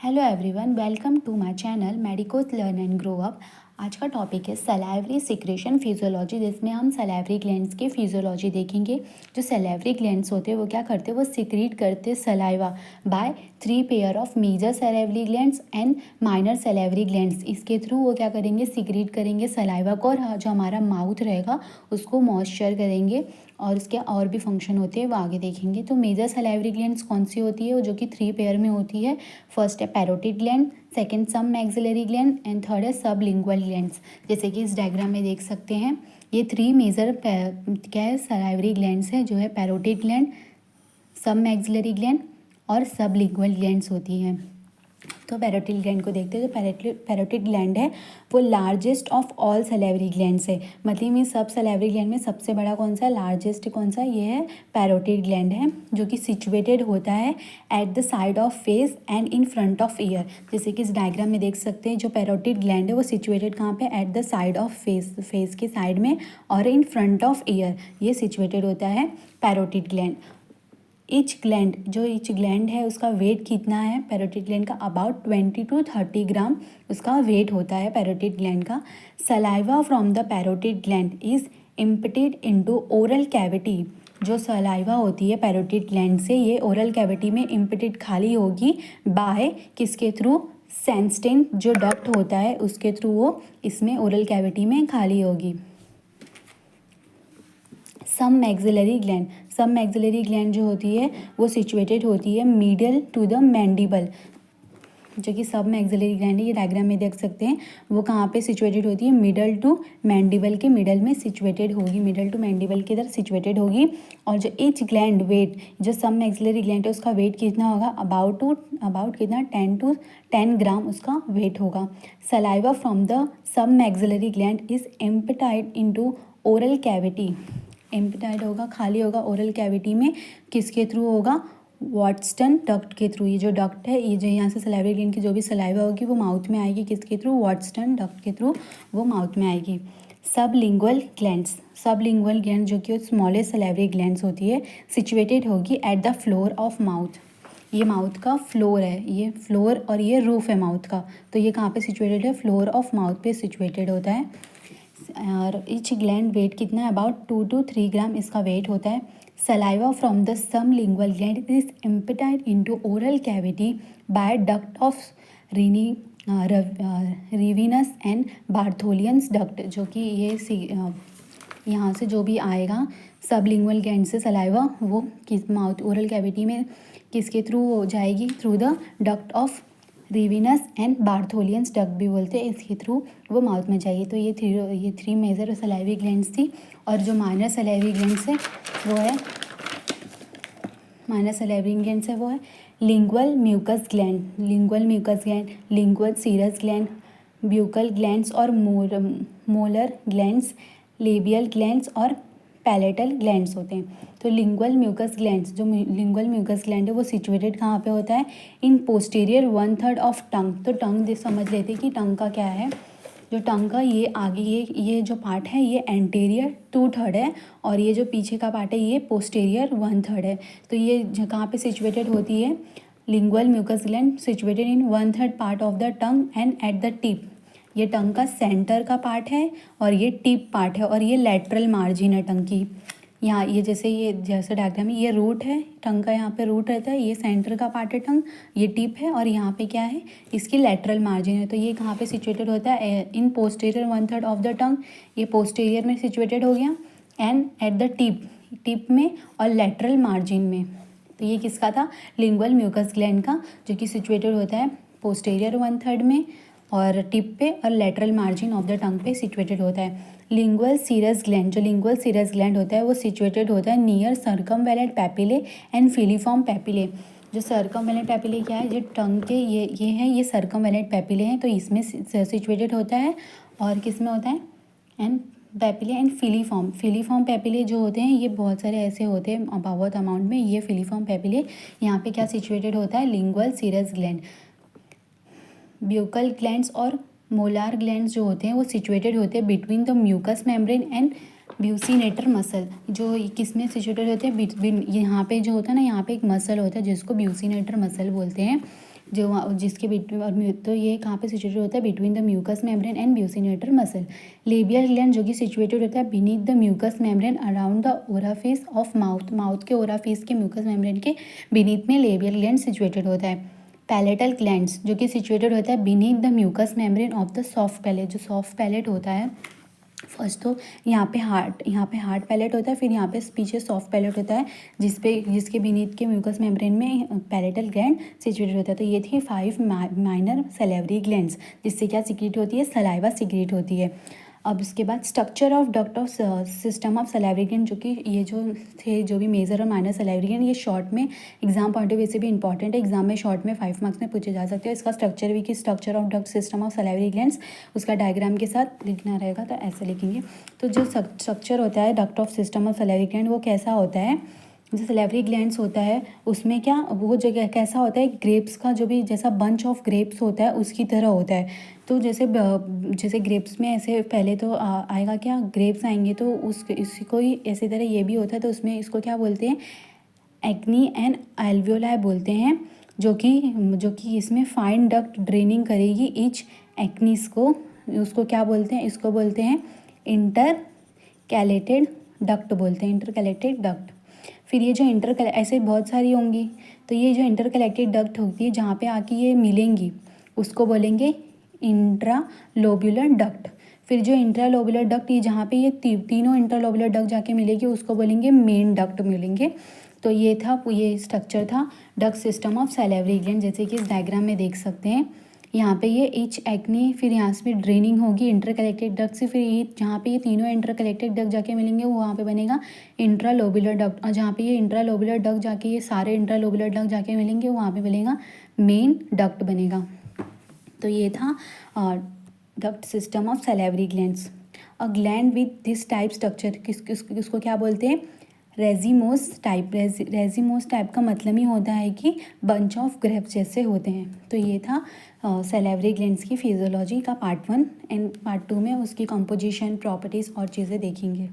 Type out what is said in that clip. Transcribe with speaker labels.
Speaker 1: Hello everyone, welcome to my channel medicos learn and grow up. आज का topic है salivary secretion physiology, जिसमें हम सलाइवरी ग्लैंड्स की फिजियोलॉजी देखेंगे। जो सलाइवरी ग्लैंड्स होते हैं वो क्या करते हैं, वो सिक्रीट करते हैं saliva by 3 pair of major salivary glands and minor salivary glands. इसके थ्रू वो क्या करेंगे, सिक्रीट करेंगे सलाइवा को, और जो हमारा माउथ रहेगा उसको मॉइस्चर करेंगे। और इसके और भी फंक्शन होते हैं वो आगे देखेंगे। तो मेजर सलाइवरी ग्लैंड्स कौन सी होती है, वो जो कि 3 पेयर में होती है। फर्स्ट है पैरोटिड ग्लैंड, सेकंड सब मैक्सिलरी ग्लैंड एंड थर्ड है सब लिंगुअल ग्लैंड्स। जैसे कि इस डायग्राम में देख सकते हैं, ये 3 मेजर क्या है सलाइवरी ग्लैंड्स है, जो है पैरोटिड ग्लैंड, सब मैक्सिलरी ग्लैंड और सब लिंगुअल ग्लैंड्स होती हैं। तो पैरोटिड ग्लैंड को देखते हैं। जो पैरोटिड ग्लैंड है वो largest of all salivary glands है। मतलब ये सब सलाइवरी ग्लैंड में सबसे बड़ा कौन सा है, लार्जेस्ट कौन सा, ये है पैरोटिड ग्लैंड है, जो कि सिचुएटेड होता है at the side of face and in front of year. जैसे कि इस डायग्राम में देख सकते हैं, जो पैरोटिड ग्लैंड है वो सिचुएटेड कहाँ पे, at the side of face, face के साइड में, और इन फ्रंट ऑफ ईयर ये सिचुएटेड होता है पैरोटिड ग्लैंड। ईच ग्लैंड है उसका वेट कितना है पैरोटिड ग्लैंड का, अबाउट 20 to 30 ग्राम उसका वेट होता है पैरोटिड ग्लैंड का। Saliva from the parotid gland is emptied into oral cavity. जो सलाइवा होती है पैरोटिड ग्लैंड से, ये ओरल कैविटी में इम्पटेड खाली होगी बाय किसके थ्रू, सैंडस्टेन जो डक्ट होता है उसके थ्रू वो इसमें ओरल कैविटी में खाली होगी। सब मैक्सिलरी ग्लैंड, सब मैक्सिलरी ग्लैंड जो होती है वो सिचुएटेड होती है मिडल टू द मैंडिबल। जो कि सब मैक्सिलरी ग्लैंड है, ये डायग्राम में देख सकते हैं, वो कहाँ पे सिचुएटेड होती है, मिडल टू मैंडिबल के मिडल में सिचुएटेड होगी, मिडल टू मैंडिबल के इधर सिचुएटेड होगी। और जो ईच ग्लैंड वेट, जो सब मैक्सिलरी ग्लैंड है उसका वेट कितना होगा, अबाउट कितना 10 ग्राम उसका वेट होगा। Saliva from the sub maxillary gland is emptied into oral cavity. Emptied होगा, खाली होगा ओरल कैविटी में, किसके थ्रू होगा, वॉटस्टन डक्ट के थ्रू। ये जो डक्ट है, ये जो यहाँ से सलाइवरी ग्लैंड की जो भी सलाइवा होगी वो माउथ में आएगी, किसके थ्रू, वॉटस्टन डक्ट के थ्रू वो माउथ में आएगी। सब लिंगुअल ग्लैंड्स, सब लिंगुअल ग्लैंड जो कि स्मॉलेस्ट सलाइवरी ग्लैंड्स होती है, सिचुएटेड होगी at the floor of mouth. ये माउथ का फ्लोर है, ये फ्लोर और ये रूफ है माउथ का, तो ये कहाँ पे सिचुएटेड है, फ्लोर ऑफ माउथ पे सिचुएटेड होता है। और ईच ग्लैंड वेट कितना है, अबाउट 2 to 3 ग्राम इसका वेट होता है। Saliva from the sublingual gland is emptied into oral cavity by duct of Rivinus and Bartholin's duct. जो कि ये यहाँ से जो भी आएगा सब लिंगुअल ग्लैंड से सलाइवा, वो किस माउथ ओरल कैविटी में किसके थ्रू हो जाएगी, through the duct of Rivinus and Bartholin's duct भी बोलते हैं, इसके थ्रू वो माउथ में जाइए। तो ये थ्री मेजर सलाइवरी ग्लैंड्स थी। और जो माइनर सलाइवरी ग्लैंड्स है वो है, माइनर सलाइवरी ग्लैंड्स है वो है lingual mucous gland, lingual mucous gland, lingual serous gland, buccal glands और मोलर ग्लैंड्स, लेबियल ग्लैंड्स और पैलेटल ग्लैंड्स होते हैं। तो लिंगुअल म्यूकस ग्लैंड्स, जो लिंगुअल म्यूकस ग्लैंड है वो सिचुएटेड कहाँ पे होता है, इन पोस्टीरियर 1/3 ऑफ टंग। तो टंग समझ लेते हैं कि टंग का क्या है, जो टंग का ये आगे ये जो पार्ट है ये एंटेरियर 2/3 है, और ये जो पीछे का पार्ट है ये पोस्टीरियर 1/3 है। तो ये कहाँ पे सिचुएटेड होती है, lingual mucous gland situated in 1/3 part of the tongue and at the tip. ये टंग का सेंटर का पार्ट है और ये टिप पार्ट है, और ये लेटरल मार्जिन है टंग की। यहाँ ये जैसे डायग्राम में ये रूट है टंग का, यहाँ पे रूट रहता है, ये सेंटर का पार्ट है टंग, ये टिप है, और यहाँ पे क्या है, इसकी लेटरल मार्जिन है। तो ये कहाँ पे सिचुएटेड होता है, इन पोस्टीरियर 1/3 ऑफ द टंग, ये पोस्टीरियर में सिचुएटेड हो गया, एंड एट द टिप में और लेटरल मार्जिन में। तो ये किसका था, लिंगुअल म्यूकस ग्लैंड का, जो कि सिचुएटेड होता है पोस्टीरियर 1/3 में और टिप पे और lateral margin of the tongue पे सिचुएटेड होता है। लिंगुअल सीरस ग्लैंड, जो लिंगुअल सीरस ग्लैंड होता है वो सिचुएटेड होता है near circumvallate papillae and filiform papillae. जो सर्कमवेलेंट पैपिले क्या है, जो टंग के ये है, ये सर्कमवेलेंट पैपिले हैं, तो इसमें सिचुएटेड होता है। और किस में होता है, and papillae and filiform papillae जो होते हैं ये बहुत सारे ऐसे होते हैं बहुत अमाउंट में। ये फिलीफॉर्म पैपिले यहाँ पे क्या सिचुएटेड होता है, lingual serous gland. Buccal glands और मोलार ग्लैंड्स जो होते हैं वो सिचुएटेड होते हैं between the mucous membrane and buccinator muscle. जो किस में सिचुएटेड होते हैं, बिटवीन, यहाँ पे जो होता है ना, यहाँ पे एक मसल होता है जिसको ब्यूसिनेटर मसल बोलते हैं। जिसके बिटवीन, तो ये कहाँ पे सिचुएटेड होता है, between the mucous membrane and buccinator muscle. Labial gland जो कि सिचुएटेड होता है beneath the mucous membrane around the orifice of mouth. Mouth के ओराफिस के म्यूकस मेम्ब्रेन के बीनीथ में लेबियल ग्लैंड सिचुएटेड होता है। पैलेटल ग्लैंड्स जो कि सिचुएटेड होता है beneath the mucous membrane of the soft palate. जो सॉफ्ट पैलेट होता है, फर्स्ट तो यहाँ पे हार्ड पैलेट होता है, फिर यहाँ पे पीछे सॉफ्ट पैलेट होता है जिसके बीनीथ के म्यूकस मेम्ब्रेन में पैलेटल ग्लैंड सिचुएटेड होता है। तो ये थी 5 माइनर सैलिवरी ग्लैंड्स, जिससे क्या सिक्रीट होती है, सलाइवा सिक्रीट होती है। अब इसके बाद structure of duct of system of salivary gland, जो कि ये जो भी मेजर और माइनर सैलिवरी ग्लैंड, ये शॉर्ट में एग्जाम पॉइंट ऑफ व्यू से भी इंपॉर्टेंट है। एग्जाम में शॉर्ट में 5 मार्क्स में पूछे जा सकते हैं। इसका स्ट्रक्चर भी कि structure of duct system of salivary glands, उसका डायग्राम के साथ लिखना रहेगा, तो ऐसे लिखेंगे। तो जो स्ट्रक्चर होता है duct of system of salivary gland, वो कैसा होता है, जो सैलिवरी ग्लैंड्स होता है उसमें क्या वो जगह कैसा होता है, ग्रेप्स का जो भी जैसा बंच ऑफ ग्रेप्स होता है उसकी तरह होता है। तो जैसे ग्रेप्स में ऐसे पहले तो आएगा क्या, ग्रेप्स आएंगे, तो इसको ही ऐसी तरह ये भी होता है। तो उसमें इसको क्या बोलते हैं, एक्नी एंड एल्वियोलाई बोलते हैं, जो कि इसमें फाइन डक्ट ड्रेनिंग करेगी ईच एक्नीस को। उसको क्या बोलते हैं, इसको बोलते हैं इंटरकैलेटेड डक्ट बोलते हैं, इंटरकैलेटेड डक्ट। फिर ये जो ऐसे बहुत सारी होंगी, तो ये जो इंटरकलेक्टेड डक्ट होती है जहाँ पे आके ये मिलेंगी उसको बोलेंगे इंट्रालोब्युलर डक्ट। फिर जो इंट्रालोब्युलर डक्ट, ये जहाँ पे ये तीनों इंट्रालोब्युलर डक्ट जाके मिलेगी उसको बोलेंगे मेन डक्ट मिलेंगे। तो ये स्ट्रक्चर था duct system of salivary gland, जैसे कि इस डायग्राम में देख सकते हैं। यहाँ पे ये ईच एक्नी, फिर यहाँ से भी ड्रेनिंग होगी इंटरकलेक्टेड डक्ट से, फिर ये जहाँ पे ये तीनों इंटरकलेक्टेड डक्ट जाके मिलेंगे वो वहाँ पे बनेगा इंट्रालोब्युलर डक्ट। और जहाँ पे ये इंट्रालोब्युलर डक्ट जाके ये सारे इंट्रालोब्युलर डक्ट जाके मिलेंगे वहाँ पे बनेगा मेन डक्ट बनेगा। तो ये था duct system of salivary glands. A gland with this type structure किसको क्या बोलते हैं, रेजिमोस टाइप। रेजिमोस टाइप का मतलब ही होता है कि बंच ऑफ ग्रेप्स जैसे होते हैं। तो ये था सैलिवरी ग्लैंड्स की फिजियोलॉजी का पार्ट 1 एंड पार्ट 2 में उसकी कंपोजिशन, प्रॉपर्टीज़ और चीज़ें देखेंगे।